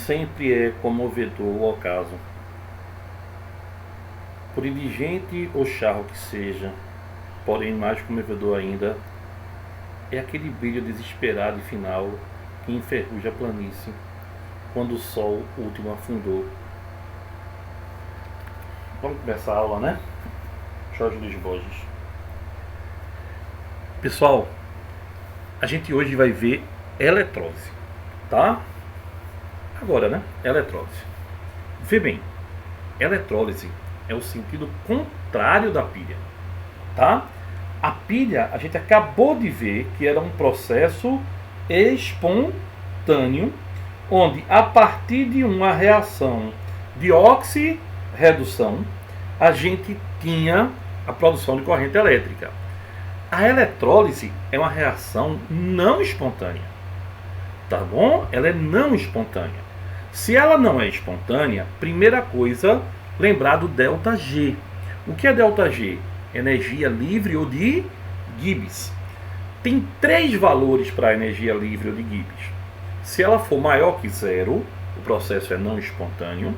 sempre é comovedor o ocaso. Por indigente ou charro que seja, porém mais comovedor ainda, é aquele brilho desesperado e final que enferruja a planície, quando o sol último afundou. Vamos começar a aula, né? Jorge Luiz Borges. Pessoal, a gente hoje vai ver eletrólise, tá? Agora, né? Eletrólise. Vê bem, eletrólise é o sentido contrário da pilha, tá? A pilha, a gente acabou de ver que era um processo espontâneo, onde a partir de uma reação de oxirredução, a gente tinha a produção de corrente elétrica. A eletrólise é uma reação não espontânea, tá bom? Ela é não espontânea. Se ela não é espontânea, primeira coisa, lembrar do ΔG. O que é ΔG? Energia livre ou de Gibbs. Tem 3 valores para a energia livre ou de Gibbs. Se ela for maior que zero, o processo é não espontâneo.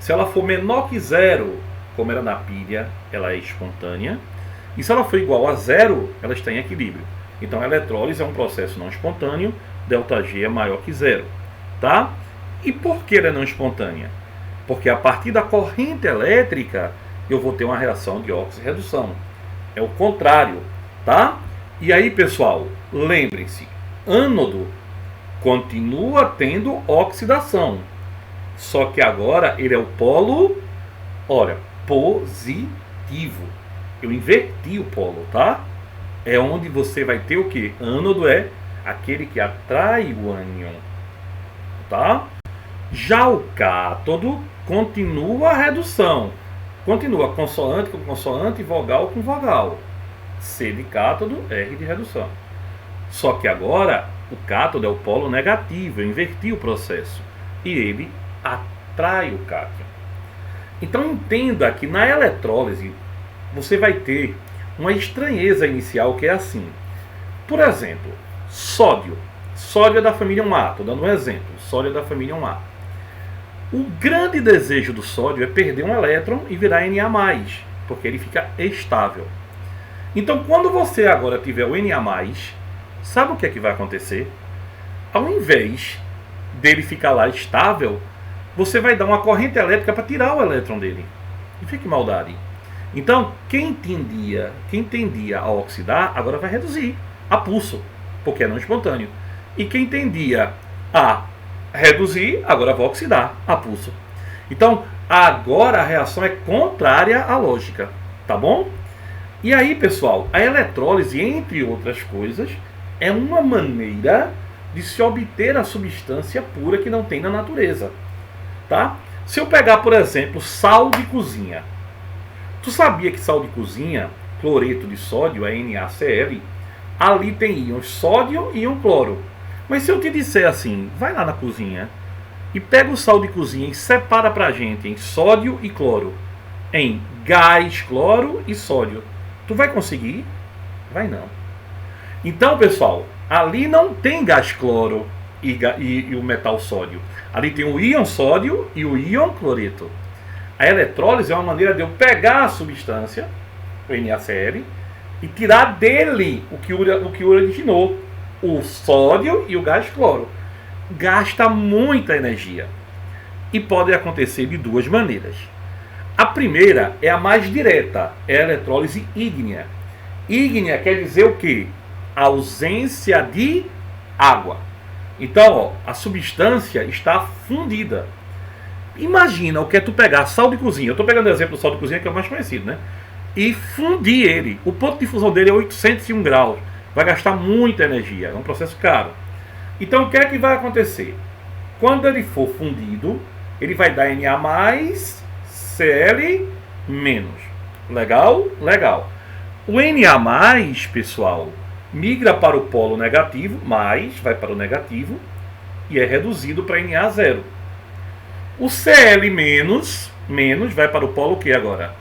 Se ela for menor que zero, como era na pilha, ela é espontânea. E se ela for igual a zero, ela está em equilíbrio. Então a eletrólise é um processo não espontâneo, ΔG é maior que zero. Tá? E por que ela é não espontânea? Porque a partir da corrente elétrica eu vou ter uma reação de oxirredução. É o contrário, tá? E aí, pessoal, lembrem-se, ânodo continua tendo oxidação. Só que agora ele é o polo, olha, positivo. Eu inverti o polo, tá? É onde você vai ter o quê? Ânodo é aquele que atrai o ânion, tá? Já o cátodo continua a redução. Continua consoante com consoante, vogal com vogal. C de cátodo, R de redução. Só que agora o cátodo é o polo negativo. Eu inverti o processo. E ele atrai o cátion. Então entenda que na eletrólise você vai ter uma estranheza inicial que é assim. Por exemplo, sódio. Sódio é da família 1A. Estou dando um exemplo. Sódio é da família 1A. O grande desejo do sódio é perder um elétron e virar Na+, porque ele fica estável. Então, quando você agora tiver o Na+, sabe o que é que vai acontecer? Ao invés dele ficar lá estável, você vai dar uma corrente elétrica para tirar o elétron dele. E fica que maldade. Então, quem tendia a oxidar, agora vai reduzir a pulso, porque é não espontâneo. E quem tendia a reduzir, agora vai oxidar a pulso. Então, agora a reação é contrária à lógica, tá bom? E aí, pessoal, a eletrólise, entre outras coisas, é uma maneira de se obter a substância pura que não tem na natureza, tá? Se eu pegar, por exemplo, sal de cozinha. Tu sabia que sal de cozinha, cloreto de sódio, é NaCl, ali tem íons sódio e íon cloro. Mas se eu te disser assim, vai lá na cozinha e pega o sal de cozinha e separa pra gente em sódio e cloro, em gás, cloro e sódio, tu vai conseguir? Vai não. Então, pessoal, ali não tem gás cloro e o metal sódio. Ali tem o íon sódio e o íon cloreto. A eletrólise é uma maneira de eu pegar a substância, o NaCl, e tirar dele o que originou, o sódio e o gás cloro. Gasta muita energia. E pode acontecer de 2 maneiras. A primeira é a mais direta, é a eletrólise ígnea. Ígnea quer dizer o quê? Ausência de água. Então, a substância está fundida. Imagina o que é tu pegar sal de cozinha. Eu estou pegando o exemplo do sal de cozinha, que é o mais conhecido, né? E fundir ele. O ponto de fusão dele é 801 graus. Vai gastar muita energia. É um processo caro. Então, o que é que vai acontecer? Quando ele for fundido, ele vai dar Na+, Cl-. Legal? Legal. O Na+, pessoal, migra para o polo negativo, mais vai para o negativo, e é reduzido para Na0. O Cl- vai para o polo que agora?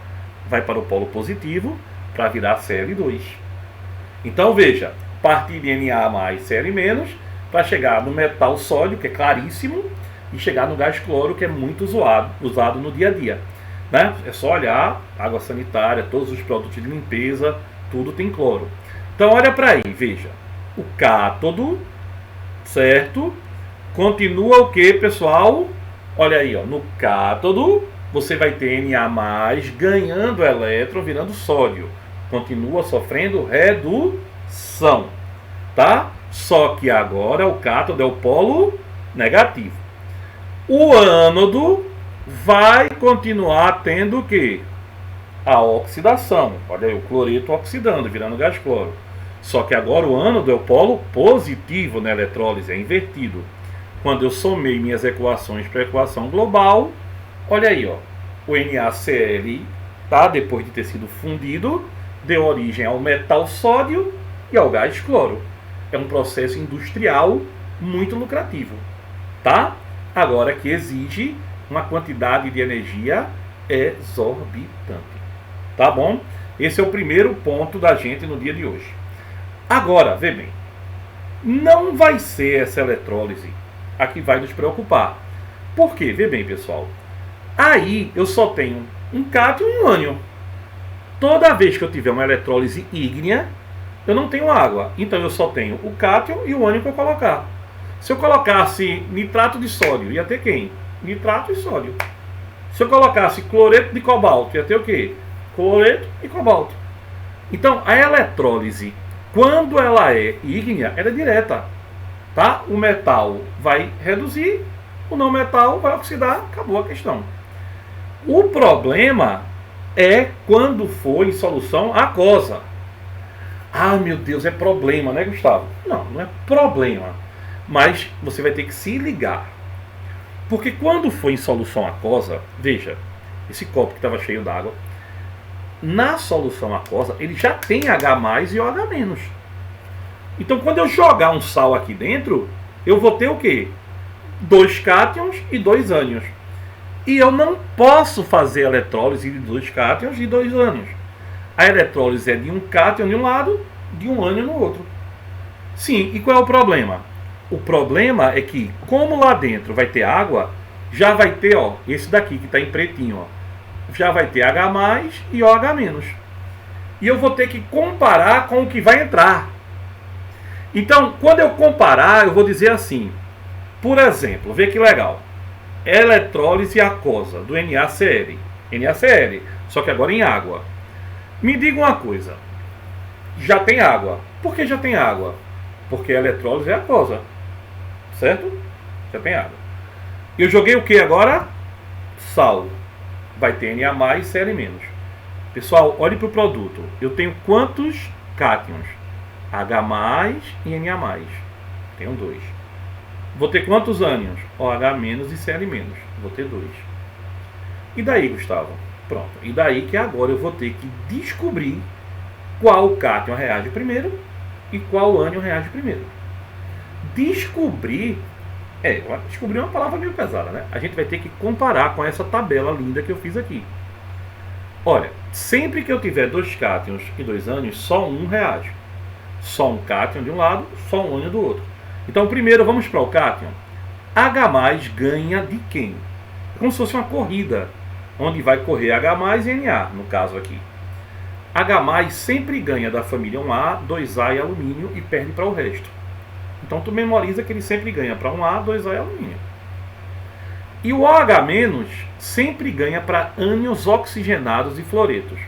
Vai para o polo positivo para virar Cl2. Então veja, partir de Na mais Cl- para chegar no metal sódio, que é claríssimo, e chegar no gás cloro, que é muito usado no dia a dia. Né? É só olhar, água sanitária, todos os produtos de limpeza, tudo tem cloro. Então olha para aí, veja. O cátodo, certo? Continua o que, pessoal? Olha aí, ó, no cátodo você vai ter Na+, ganhando elétron, virando sódio. Continua sofrendo redução, tá? Só que agora o cátodo é o polo negativo. O ânodo vai continuar tendo o quê? A oxidação. Olha aí, o cloreto oxidando, virando gás cloro. Só que agora o ânodo é o polo positivo na eletrólise, é invertido. Quando eu somei minhas equações para a equação global, olha aí, ó, o NaCl, tá, depois de ter sido fundido, deu origem ao metal sódio e ao gás cloro. É um processo industrial muito lucrativo, tá? Agora que exige uma quantidade de energia exorbitante. Tá bom? Esse é o primeiro ponto da gente no dia de hoje. Agora, vê bem, não vai ser essa eletrólise a que vai nos preocupar. Por quê? Vê bem, pessoal. Aí eu só tenho um cátion e um ânion. Toda vez que eu tiver uma eletrólise ígnea, eu não tenho água. Então eu só tenho o cátion e o ânion para colocar. Se eu colocasse nitrato de sódio, ia ter quem? Nitrato e sódio. Se eu colocasse cloreto de cobalto, ia ter o quê? Cloreto e cobalto. Então a eletrólise, quando ela é ígnea, ela é direta. Tá? O metal vai reduzir, o não metal vai oxidar, acabou a questão. O problema é quando for em solução aquosa. Ah, meu Deus, é problema, né, Gustavo? Não, não é problema. Mas você vai ter que se ligar. Porque quando for em solução aquosa, veja, esse copo que estava cheio d'água, na solução aquosa, ele já tem H+, e OH-. Então, quando eu jogar um sal aqui dentro, eu vou ter o quê? 2 cátions e 2 ânions. E eu não posso fazer eletrólise de 2 cátions e 2 ânions. A eletrólise é de um cátion de um lado, de um ânion no outro. Sim, e qual é o problema? O problema é que, como lá dentro vai ter água, já vai ter, ó, esse daqui que está em pretinho, ó, já vai ter H+ e OH-. E eu vou ter que comparar com o que vai entrar. Então, quando eu comparar, eu vou dizer assim, por exemplo, vê que legal, eletrólise aquosa do NaCl, só que agora em água. Me diga uma coisa, já tem água. Por que já tem água? Porque a eletrólise é aquosa, certo? Já tem água. Eu joguei o que agora? Sal. Vai ter Na+ e Cl-. Pessoal, olhe para o produto. Eu tenho quantos cátions? H+ e Na+. Tenho 2. Vou ter quantos ânions? OH- e Cl-. Vou ter 2. E daí, Gustavo? Pronto. E daí que agora eu vou ter que descobrir qual cátion reage primeiro e qual ânion reage primeiro. Descobrir é uma palavra meio pesada, né? A gente vai ter que comparar com essa tabela linda que eu fiz aqui. Olha, sempre que eu tiver 2 cátions e 2 ânions, só um reage. Só um cátion de um lado, só um ânion do outro. Então, primeiro, vamos para o cátion. H+ ganha de quem? É como se fosse uma corrida, onde vai correr H+ e Na, no caso aqui. H+ sempre ganha da família 1A, 2A e alumínio e perde para o resto. Então, tu memoriza que ele sempre ganha para 1A, 2A e alumínio. E o OH- sempre ganha para ânions oxigenados e fluoretos.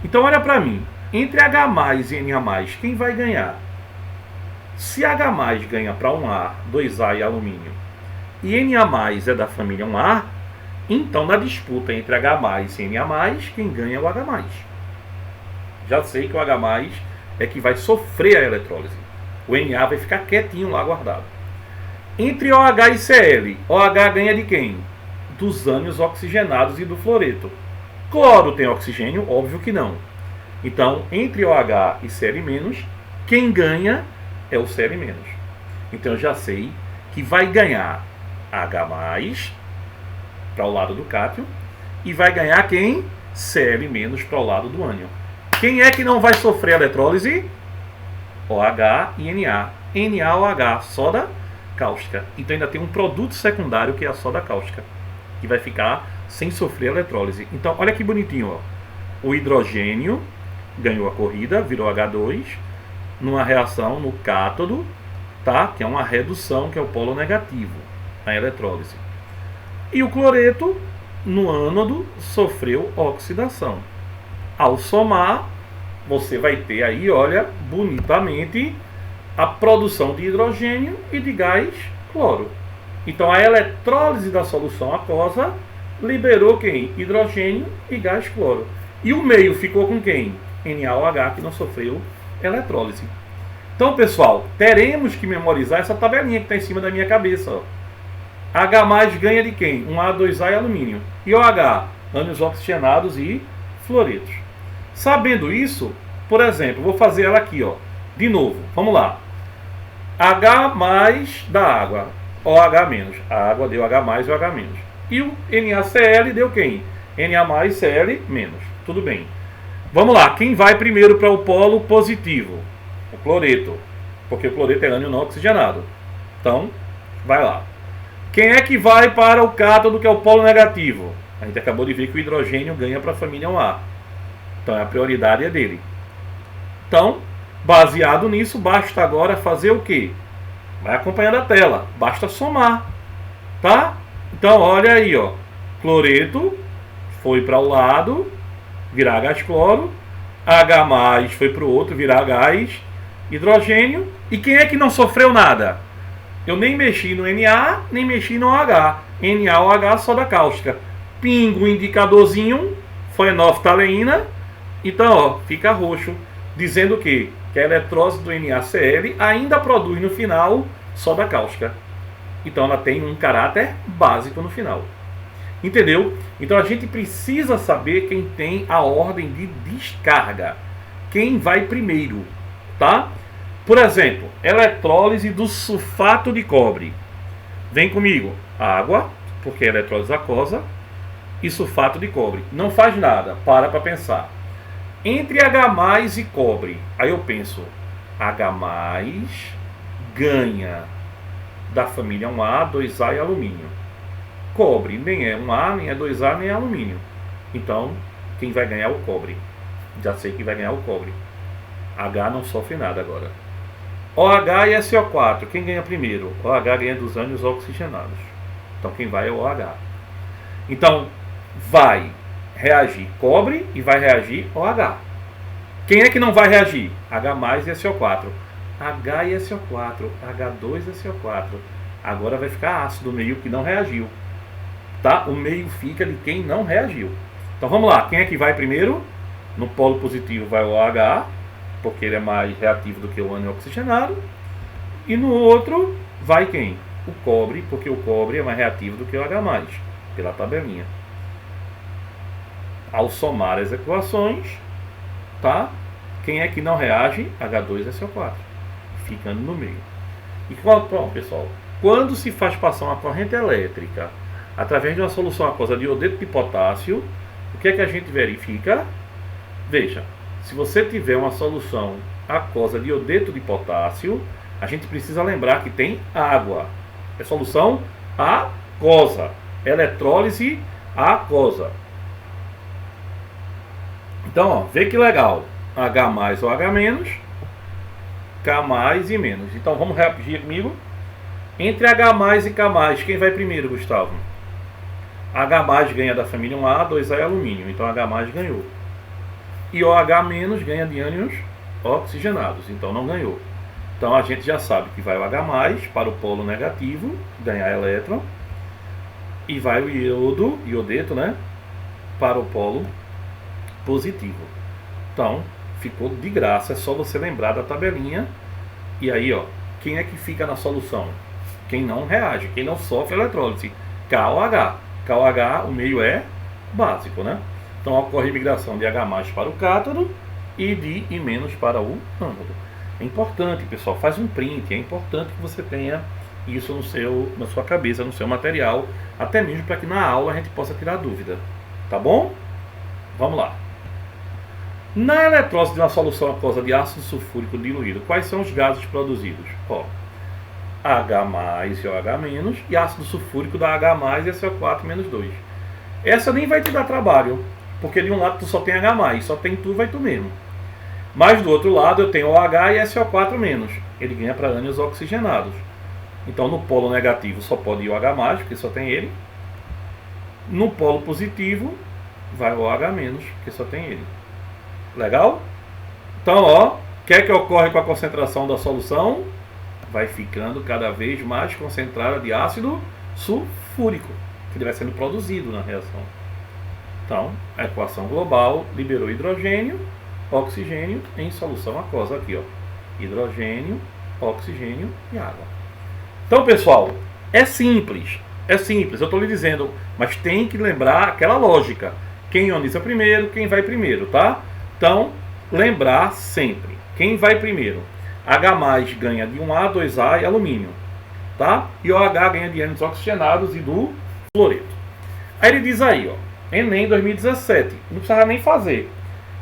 Então, olha para mim. Entre H+ e Na+, quem vai ganhar? Se H+ ganha para 1A, 2A e alumínio, e Na+ é da família 1A, então na disputa entre H+ e Na+, quem ganha é o H+. Já sei que o H+ é que vai sofrer a eletrólise. O Na vai ficar quietinho lá guardado. Entre OH e Cl, OH ganha de quem? Dos ânions oxigenados e do fluoreto. Cloro tem oxigênio? Óbvio que não. Então, entre OH e Cl-, quem ganha é o Cl-. Então, eu já sei que vai ganhar H+ para o lado do cátion e vai ganhar quem? Cl- para o lado do ânion. Quem é que não vai sofrer a eletrólise? OH e Na. NaOH, só da cáustica. Então ainda tem um produto secundário que é a soda cáustica, que vai ficar sem sofrer eletrólise. Então olha que bonitinho, ó. O hidrogênio ganhou a corrida, virou H2, numa reação no cátodo, tá? Que é uma redução, que é o polo negativo, a eletrólise. E o cloreto, no ânodo, sofreu oxidação. Ao somar, você vai ter aí, olha, bonitamente, a produção de hidrogênio e de gás cloro. Então a eletrólise da solução aquosa liberou quem? Hidrogênio e gás cloro. E o meio ficou com quem? NaOH, que não sofreu eletrólise. Então, pessoal, teremos que memorizar essa tabelinha que está em cima da minha cabeça. Ó. H+ ganha de quem? Um A2A e alumínio. E OH, ânions oxigenados e fluoretos. Sabendo isso, por exemplo, vou fazer ela aqui, ó. De novo, vamos lá. H+ da água, OH-. A água deu H+ e OH-. E o NaCl deu quem? Na+, Cl-. Tudo bem. Vamos lá, quem vai primeiro para o polo positivo? O cloreto, porque o cloreto é ânion não oxigenado. Então, vai lá. Quem é que vai para o cátodo, que é o polo negativo? A gente acabou de ver que o hidrogênio ganha para a família 1A. Então, a prioridade é dele. Então, baseado nisso, basta agora fazer o quê? Vai acompanhando a tela. Basta somar. Tá? Então, olha aí, ó. Cloreto foi para o lado, virar gás cloro. H+ foi para o outro, virar gás hidrogênio. E quem é que não sofreu nada? Eu nem mexi no Na, nem mexi no OH. NaOH, soda cáustica. Pingo, indicadorzinho, fenolftaleína. Então, ó, fica roxo, dizendo que a eletrólise do NaCl ainda produz no final soda cáustica. Então ela tem um caráter básico no final. Entendeu? Então a gente precisa saber quem tem a ordem de descarga. Quem vai primeiro, tá? Por exemplo, eletrólise do sulfato de cobre. Vem comigo. Água, porque é eletrólise aquosa, e sulfato de cobre. Não faz nada, para pensar. Entre H+ e cobre, aí eu penso, H+ ganha da família 1A, 2A e alumínio. Cobre nem é 1A, nem é 2A, nem é alumínio. Então, quem vai ganhar é o cobre. Já sei que vai ganhar o cobre. H não sofre nada agora. OH e SO4, quem ganha primeiro? OH ganha dos ânions oxigenados. Então, quem vai é o OH. Então, vai reagir cobre e vai reagir OH. Quem é que não vai reagir? H+ e SO4. H e SO4, H2 e SO4. Agora vai ficar ácido o meio que não reagiu. Tá? O meio fica de quem não reagiu. Então vamos lá, quem é que vai primeiro? No polo positivo vai o OH, porque ele é mais reativo do que o ânion oxigenado. E no outro vai quem? O cobre, porque o cobre é mais reativo do que o H+, pela tabelinha. Ao somar as equações, tá? Quem é que não reage? H2 e SO4, ficando no meio. E pronto, pessoal, quando se faz passar uma corrente elétrica através de uma solução aquosa de iodeto de potássio, o que é que a gente verifica? Veja, se você tiver uma solução aquosa de iodeto de potássio, a gente precisa lembrar que tem água. É solução aquosa, eletrólise aquosa. Então, ó, vê que legal. H+ ou H-, K+ e menos. Então, vamos repetir comigo. Entre H+ e K+, quem vai primeiro, Gustavo? H+ ganha da família 1A, 2A e alumínio. Então, H+ ganhou. E OH- ganha de ânions oxigenados. Então, não ganhou. Então, a gente já sabe que vai o H+ para o polo negativo, ganhar elétron. E vai o iodeto, né, para o polo positivo. Então, ficou de graça, é só você lembrar da tabelinha. E aí, ó, quem é que fica na solução? Quem não reage, quem não sofre eletrólise. KOH. KOH, o meio é básico, né? Então, ocorre migração de H+ para o cátodo e de I- para o ânodo. É importante, pessoal, faz um print, é importante que você tenha isso na sua cabeça, no seu material, até mesmo para que na aula a gente possa tirar dúvida. Tá bom? Vamos lá. Na eletrólise de uma solução aquosa de ácido sulfúrico diluído, quais são os gases produzidos? Ó, H+, e OH-, e ácido sulfúrico dá H+, e SO4-2. Essa nem vai te dar trabalho, porque de um lado tu só tem H+, só tem tu, vai tu mesmo. Mas do outro lado eu tenho OH e SO4-. Ele ganha para ânions oxigenados. Então no polo negativo só pode ir o H+, porque só tem ele. No polo positivo vai o OH-, porque só tem ele. Legal? Então, ó, o que é que ocorre com a concentração da solução? Vai ficando cada vez mais concentrada de ácido sulfúrico, que ele vai sendo produzido na reação. Então, a equação global liberou hidrogênio, oxigênio em solução aquosa aqui, ó. Hidrogênio, oxigênio e água. Então, pessoal, é simples, eu estou lhe dizendo, mas tem que lembrar aquela lógica. Quem ioniza primeiro, quem vai primeiro, tá? Então, lembrar sempre, quem vai primeiro? H+ ganha de 1A, 2A e alumínio, tá? E OH ganha de ânions oxigenados e do fluoreto. Aí ele diz aí, ó, Enem 2017, não precisava nem fazer.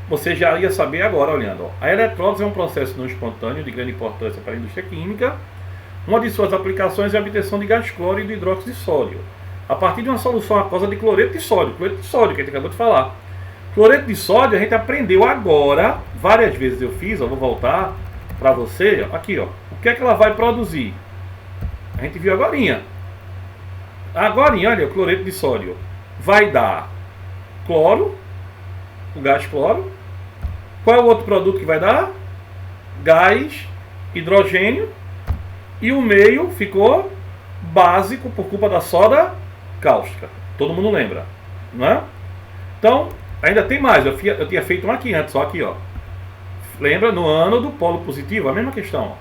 Você já ia saber agora, olhando, ó. A eletrólise é um processo não espontâneo de grande importância para a indústria química. Uma de suas aplicações é a obtenção de gás cloro e do hidróxido de sódio, a partir de uma solução aquosa de cloreto de sódio. Cloreto de sódio, que a gente acabou de falar. Cloreto de sódio a gente aprendeu agora, várias vezes eu fiz, ó, vou voltar para você, ó, aqui, ó. O que é que ela vai produzir? A gente viu agorinha. Agorinha, olha, o cloreto de sódio vai dar cloro, o gás cloro. Qual é o outro produto que vai dar? Gás, hidrogênio. E o meio ficou básico por culpa da soda cáustica. Todo mundo lembra, não é? Então, ainda tem mais. Eu tinha feito um aqui antes, só aqui, ó. Lembra? No ano do polo positivo, a mesma questão.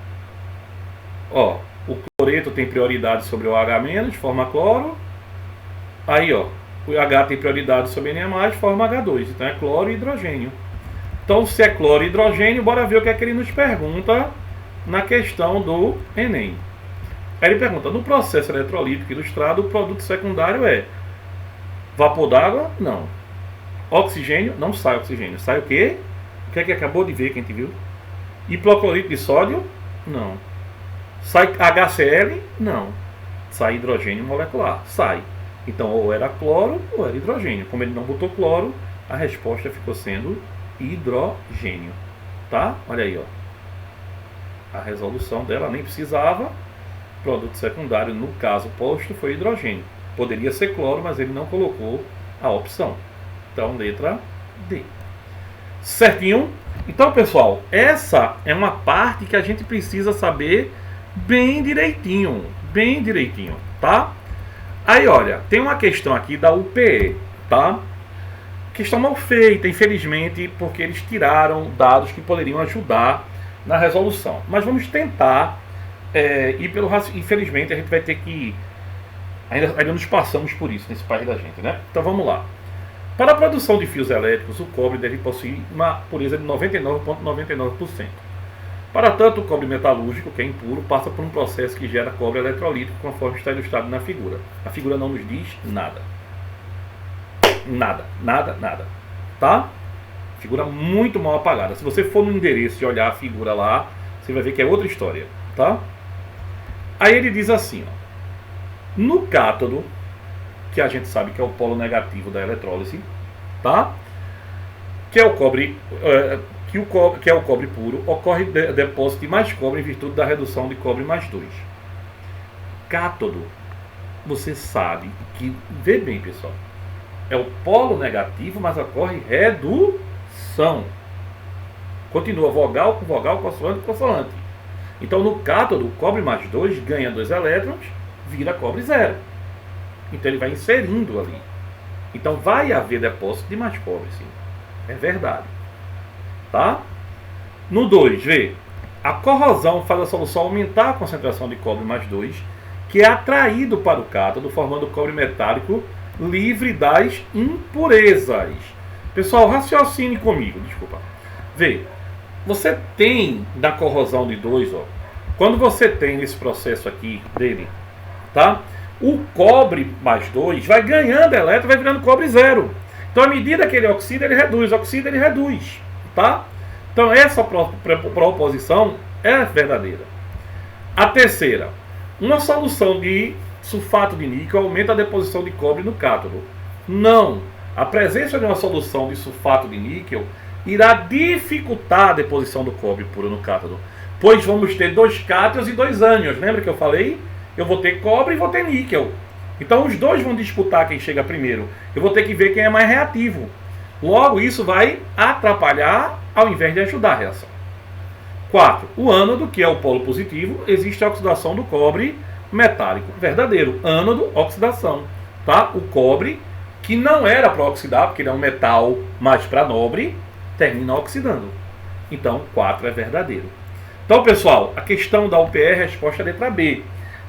Ó, o cloreto tem prioridade sobre o H-, forma cloro. Aí, ó, o H tem prioridade sobre Na+, forma H2. Então é cloro e hidrogênio. Então, se é cloro e hidrogênio, bora ver o que é que ele nos pergunta na questão do Enem. Aí ele pergunta, no processo eletrolítico ilustrado, o produto secundário é vapor d'água? Não. Oxigênio? Não sai oxigênio. Sai o quê? O que é que acabou de ver, que a gente viu? Hipoclorito de sódio? Não. Sai HCl? Não. Sai hidrogênio molecular? Sai. Então, ou era cloro ou era hidrogênio. Como ele não botou cloro, a resposta ficou sendo hidrogênio. Tá? Olha aí, ó. A resolução dela nem precisava. Produto secundário, no caso posto, foi hidrogênio. Poderia ser cloro, mas ele não colocou a opção. Então, letra D. Certinho? Então, pessoal, essa é uma parte que a gente precisa saber bem direitinho. Bem direitinho, tá? Aí, olha, tem uma questão aqui da UPE, tá? Questão mal feita, infelizmente, porque eles tiraram dados que poderiam ajudar na resolução. Mas vamos tentar ir pelo raciocínio. Infelizmente, a gente vai ter que... Ainda nos passamos por isso nesse país da gente, né? Então, vamos lá. Para a produção de fios elétricos, o cobre deve possuir uma pureza de 99,99%. Para tanto, o cobre metalúrgico, que é impuro, passa por um processo que gera cobre eletrolítico, conforme está ilustrado na figura. A figura não nos diz nada. Nada, nada, nada. Tá? Figura muito mal apagada. Se você for no endereço e olhar a figura lá, você vai ver que é outra história. Tá? Aí ele diz assim, ó. No cátodo, que a gente sabe que é o polo negativo da eletrólise, tá? Que é o cobre, que é o cobre puro, ocorre depósito de mais cobre em virtude da redução de cobre mais 2. Cátodo, você sabe que, vê bem, pessoal, é o polo negativo, mas ocorre redução. Continua vogal com vogal, consoante com consoante. Então, no cátodo, o cobre mais 2 ganha 2 elétrons, vira cobre 0. Então ele vai inserindo ali. Então vai haver depósito de mais cobre, sim. É verdade. Tá? No 2, vê. A corrosão faz a solução aumentar a concentração de cobre mais 2, que é atraído para o cátodo, formando cobre metálico livre das impurezas. Pessoal, raciocine comigo, desculpa. Vê. Você tem na corrosão de 2, ó. Quando você tem esse processo aqui dele, tá? O cobre mais 2 vai ganhando elétron, vai virando cobre 0. Então, à medida que ele oxida, ele reduz, tá? Então, essa proposição é verdadeira. A terceira, uma solução de sulfato de níquel aumenta a deposição de cobre no cátodo. Não. A presença de uma solução de sulfato de níquel irá dificultar a deposição do cobre puro no cátodo, pois vamos ter 2 cátions e 2 ânions. Lembra que eu falei? Eu vou ter cobre e vou ter níquel. Então os dois vão disputar quem chega primeiro. Eu vou ter que ver quem é mais reativo. Logo, isso vai atrapalhar ao invés de ajudar a reação. 4. O ânodo, que é o polo positivo, existe a oxidação do cobre metálico. Verdadeiro. Ânodo, oxidação. Tá? O cobre, que não era para oxidar, porque ele é um metal mais para nobre, termina oxidando. Então, 4 é verdadeiro. Então, pessoal, a questão da UPE é a resposta a letra B.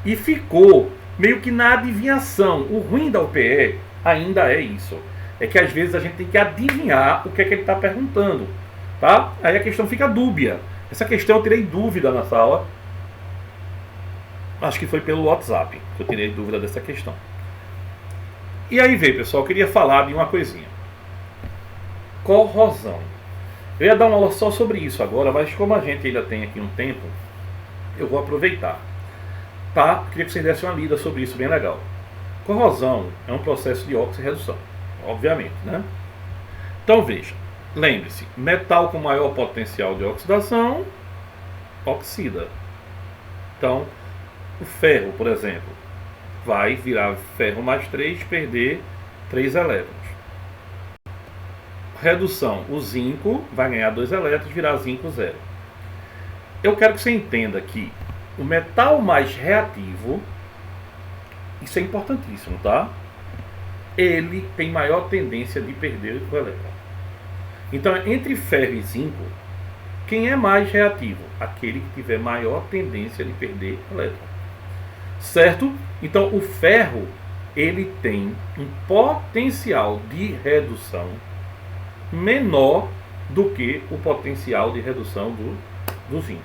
E ficou meio que na adivinhação. O ruim da UPE ainda é isso. É que às vezes a gente tem que adivinhar o que é que ele está perguntando. Tá? Aí a questão fica dúbia. Essa questão eu tirei dúvida na sala. Acho que foi pelo WhatsApp que eu tirei dúvida dessa questão. E aí veio, pessoal, eu queria falar de uma coisinha. Corrosão. Eu ia dar uma aula só sobre isso agora, mas como a gente ainda tem aqui um tempo, eu vou aproveitar. Tá? Queria que vocês dessem uma lida sobre isso bem legal. Corrosão é um processo de oxirredução, obviamente, né? Então veja, lembre-se, metal com maior potencial de oxidação, oxida. Então, o ferro, por exemplo, vai virar ferro mais 3, perder 3 elétrons. Redução, o zinco vai ganhar 2 elétrons, virar zinco 0. Eu quero que você entenda que o metal mais reativo, isso é importantíssimo, tá? Ele tem maior tendência de perder o elétron. Então, entre ferro e zinco, quem é mais reativo? Aquele que tiver maior tendência de perder elétron. Certo? Então, o ferro, ele tem um potencial de redução menor do que o potencial de redução do zinco.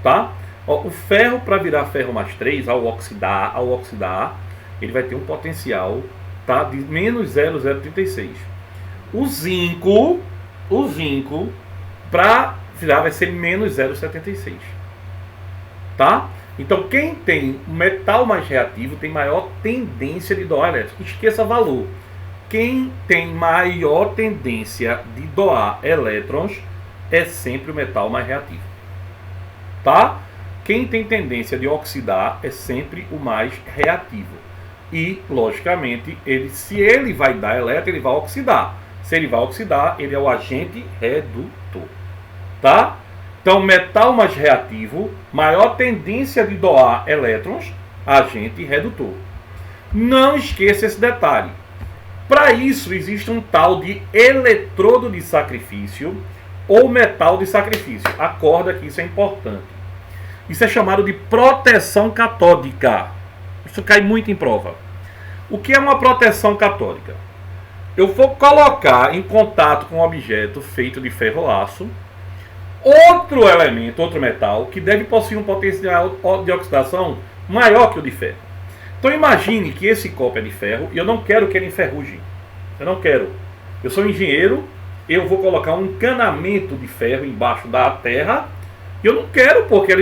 Tá? Ó, o ferro, para virar ferro mais 3, ao oxidar, ele vai ter um potencial, tá, de menos 0,036. O zinco, para virar vai ser menos 0,76. Tá? Então, quem tem metal mais reativo tem maior tendência de doar elétrons. Esqueça valor. Quem tem maior tendência de doar elétrons é sempre o metal mais reativo. Tá? Quem tem tendência de oxidar é sempre o mais reativo. E, logicamente, se ele vai dar elétron, ele vai oxidar. Se ele vai oxidar, ele é o agente redutor. Tá? Então, metal mais reativo, maior tendência de doar elétrons, agente redutor. Não esqueça esse detalhe. Para isso, existe um tal de eletrodo de sacrifício ou metal de sacrifício. Acorda que isso é importante. Isso é chamado de proteção catódica. Isso cai muito em prova. O que é uma proteção catódica? Eu vou colocar em contato com um objeto feito de ferro-aço outro elemento, outro metal, que deve possuir um potencial de oxidação maior que o de ferro. Então imagine que esse copo é de ferro e eu não quero que ele enferruje. Eu não quero. Eu sou engenheiro, eu vou colocar um encanamento de ferro embaixo da terra e eu não quero porque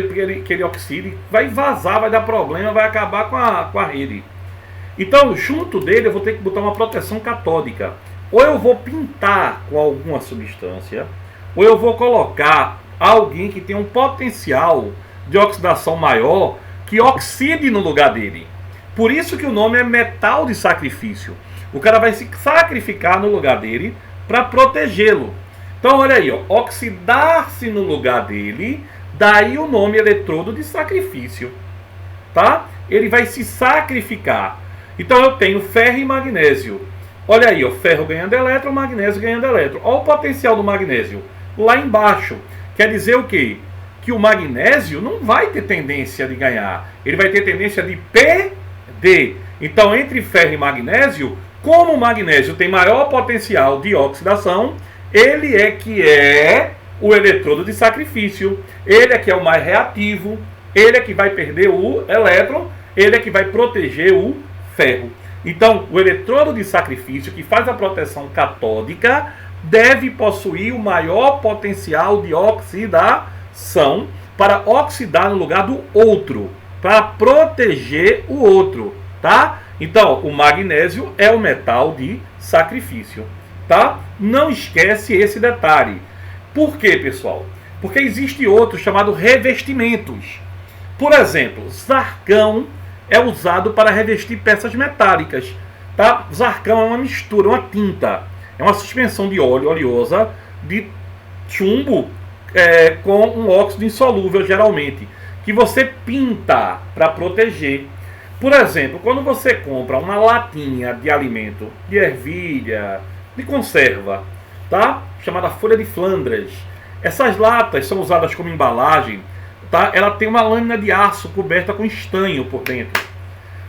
que ele oxide, vai vazar, vai dar problema, vai acabar com a rede. Então, junto dele eu vou ter que botar uma proteção catódica. Ou eu vou pintar com alguma substância, ou eu vou colocar alguém que tem um potencial de oxidação maior que oxide no lugar dele. Por isso que o nome é metal de sacrifício. O cara vai se sacrificar no lugar dele para protegê-lo. Então olha aí, ó, oxidar-se no lugar dele, daí o nome eletrodo de sacrifício. Tá? Ele vai se sacrificar. Então eu tenho ferro e magnésio. Olha aí, ó, ferro ganhando elétron, magnésio ganhando elétron. Olha o potencial do magnésio lá embaixo. Quer dizer o quê? Que o magnésio não vai ter tendência de ganhar. Ele vai ter tendência de perder. Então, entre ferro e magnésio, como o magnésio tem maior potencial de oxidação, ele é que é o eletrodo de sacrifício. Ele é que é o mais reativo. Ele é que vai perder o elétron. Ele é que vai proteger o ferro. Então, o eletrodo de sacrifício, que faz a proteção catódica, deve possuir o maior potencial de oxidação para oxidar no lugar do outro. para proteger o outro, tá? Então, o magnésio é o metal de sacrifício, tá? Não esquece esse detalhe. Por quê, pessoal? Porque existe outro chamado revestimentos. Por exemplo, zarcão é usado para revestir peças metálicas, tá? Zarcão é uma mistura, uma tinta, é uma suspensão de óleo oleosa de chumbo com um óxido insolúvel, geralmente, que você pinta para proteger. Por exemplo, quando você compra uma latinha de alimento, de ervilha, de conserva, tá? Chamada folha de Flandres. Essas latas são usadas como embalagem, tá? Ela tem uma lâmina de aço coberta com estanho por dentro.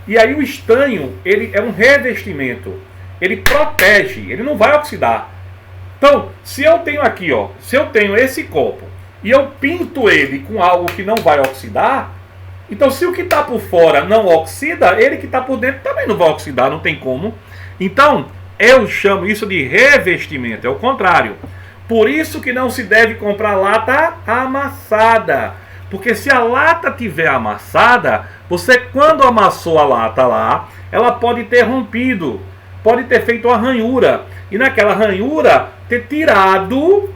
E aí o estanho, ele é um revestimento. Ele protege, ele não vai oxidar. Então, se eu tenho aqui, ó, se eu tenho esse copo e eu pinto ele com algo que não vai oxidar, então se o que está por fora não oxida, ele que está por dentro também não vai oxidar, não tem como. Então, eu chamo isso de revestimento, é o contrário. Por isso que não se deve comprar lata amassada. Porque se a lata tiver amassada, você quando amassou a lata lá, ela pode ter rompido, pode ter feito uma ranhura. E naquela ranhura ter tirado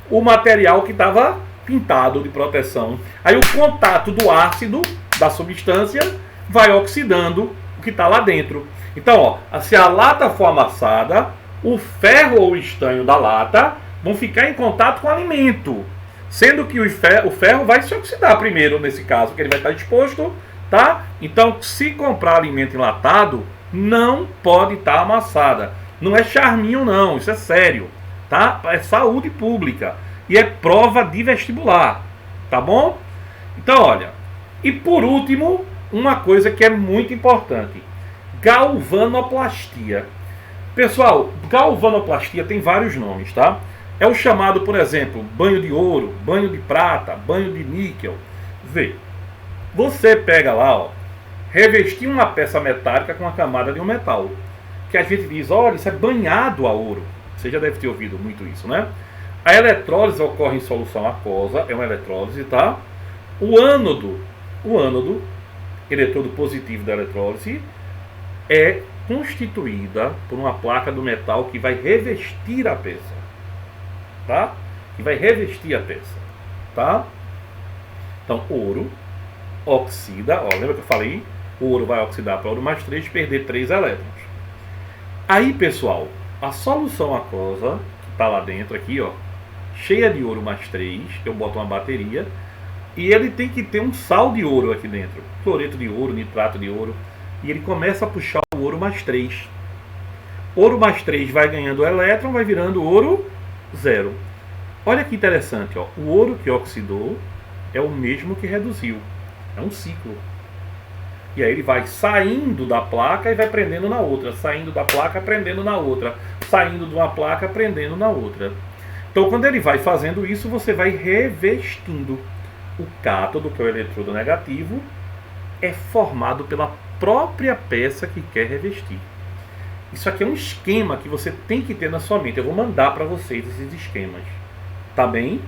o material que estava pintado de proteção. Aí o contato do ácido, da substância, vai oxidando o que está lá dentro. Então, ó, se a lata for amassada, o ferro ou o estanho da lata vão ficar em contato com o alimento. Sendo que o ferro vai se oxidar primeiro, nesse caso, que ele vai estar exposto, tá? Então, se comprar alimento enlatado, não pode estar amassada. Não é charminho não, isso é sério, tá? É saúde pública e é prova de vestibular, tá bom? Então, olha, e por último, uma coisa que é muito importante, galvanoplastia. Pessoal, galvanoplastia tem vários nomes, tá? É o chamado, por exemplo, banho de ouro, banho de prata, banho de níquel. Vê, você pega lá, ó, revestir uma peça metálica com a camada de um metal, que a gente diz, olha, isso é banhado a ouro. Você já deve ter ouvido muito isso, né? A eletrólise ocorre em solução aquosa, é uma eletrólise, tá? O ânodo, eletrodo positivo da eletrólise, é constituída por uma placa do metal que vai revestir a peça, tá? Que vai revestir a peça, tá? Então, ouro oxida, ó, lembra que eu falei? O ouro vai oxidar para ouro mais 3, perder 3 elétrons. Aí, pessoal, a solução aquosa, que está lá dentro aqui, ó, cheia de ouro mais 3, eu boto uma bateria, e ele tem que ter um sal de ouro aqui dentro, cloreto de ouro, nitrato de ouro, e ele começa a puxar o ouro mais 3. Ouro mais 3 vai ganhando elétron, vai virando ouro 0. Olha que interessante, ó, o ouro que oxidou é o mesmo que reduziu, é um ciclo. E aí ele vai saindo da placa e vai prendendo na outra, saindo da placa, prendendo na outra, saindo de uma placa, prendendo na outra. Então, quando ele vai fazendo isso, você vai revestindo. O cátodo, que é o eletrodo negativo, é formado pela própria peça que quer revestir. Isso aqui é um esquema que você tem que ter na sua mente. Eu vou mandar para vocês esses esquemas. Tá bem?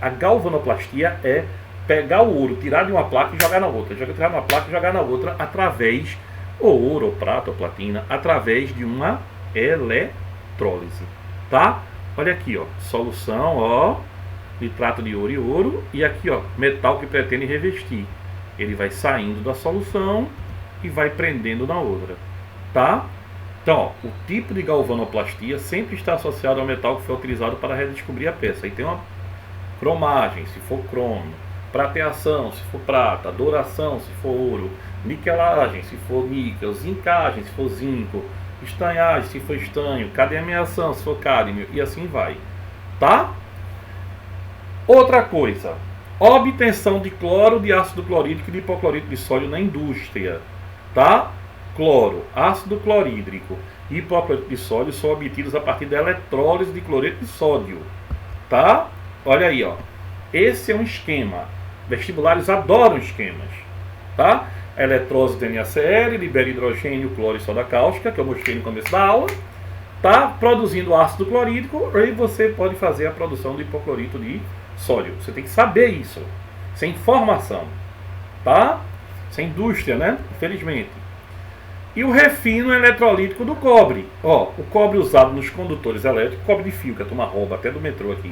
A galvanoplastia é pegar o ouro, tirar de uma placa e jogar na outra. Tirar de uma placa e jogar na outra através, ou ouro, ou prata, ou platina, através de uma eletrólise. Tá? Olha aqui, ó. Solução, ó. Nitrato de ouro e ouro. E aqui, ó. Metal que pretende revestir. Ele vai saindo da solução e vai prendendo na outra. Tá? Então, ó, o tipo de galvanoplastia sempre está associado ao metal que foi utilizado para redescobrir a peça. Aí tem uma cromagem, se for cromo. Prateação, se for prata, douração, se for ouro, niquelagem, se for níquel, zincagem, se for zinco, estanhagem, se for estanho, cadeamiação, se for cádmio, e assim vai, tá? Outra coisa, obtenção de cloro, de ácido clorídrico e de hipoclorito de sódio na indústria, tá? Cloro, ácido clorídrico e hipoclorito de sódio são obtidos a partir da eletrólise de cloreto de sódio, tá? Olha aí, ó, esse é um esquema. Vestibulares adoram esquemas, tá? A eletrólise de NaCl libera hidrogênio, cloro e soda cáustica, que eu mostrei no começo da aula, tá? Produzindo ácido clorídrico, e você pode fazer a produção do hipoclorito de sódio. Você tem que saber isso. Isso é informação, tá? Isso é indústria, né? Infelizmente. E o refino eletrolítico do cobre. Ó, o cobre usado nos condutores elétricos, cobre de fio, que a turma rouba até do metrô aqui,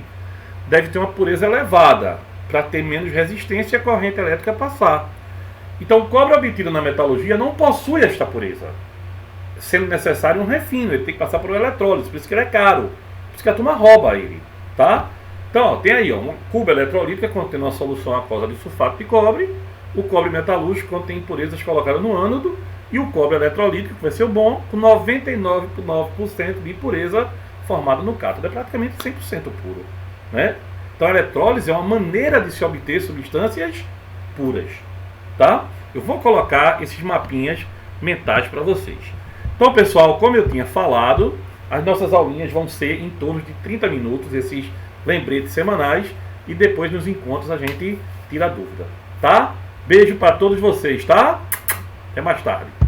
deve ter uma pureza elevada para ter menos resistência à corrente elétrica passar. Então, o cobre obtido na metalurgia não possui esta pureza, sendo necessário um refino, ele tem que passar por eletrólise, por isso que ele é caro, por isso que a turma rouba ele, tá? Então, ó, tem aí ó, uma cuba eletrolítica contendo uma solução aquosa de sulfato de cobre, o cobre metalúrgico contém impurezas colocadas no ânodo, e o cobre eletrolítico, que vai ser o bom, com 99,9% de impureza formada no cátodo. É praticamente 100% puro, né? Então a eletrólise é uma maneira de se obter substâncias puras, tá? Eu vou colocar esses mapinhas mentais para vocês. Então, pessoal, como eu tinha falado, as nossas aulinhas vão ser em torno de 30 minutos, esses lembretes semanais, e depois nos encontros a gente tira a dúvida, tá? Beijo para todos vocês, tá? Até mais tarde.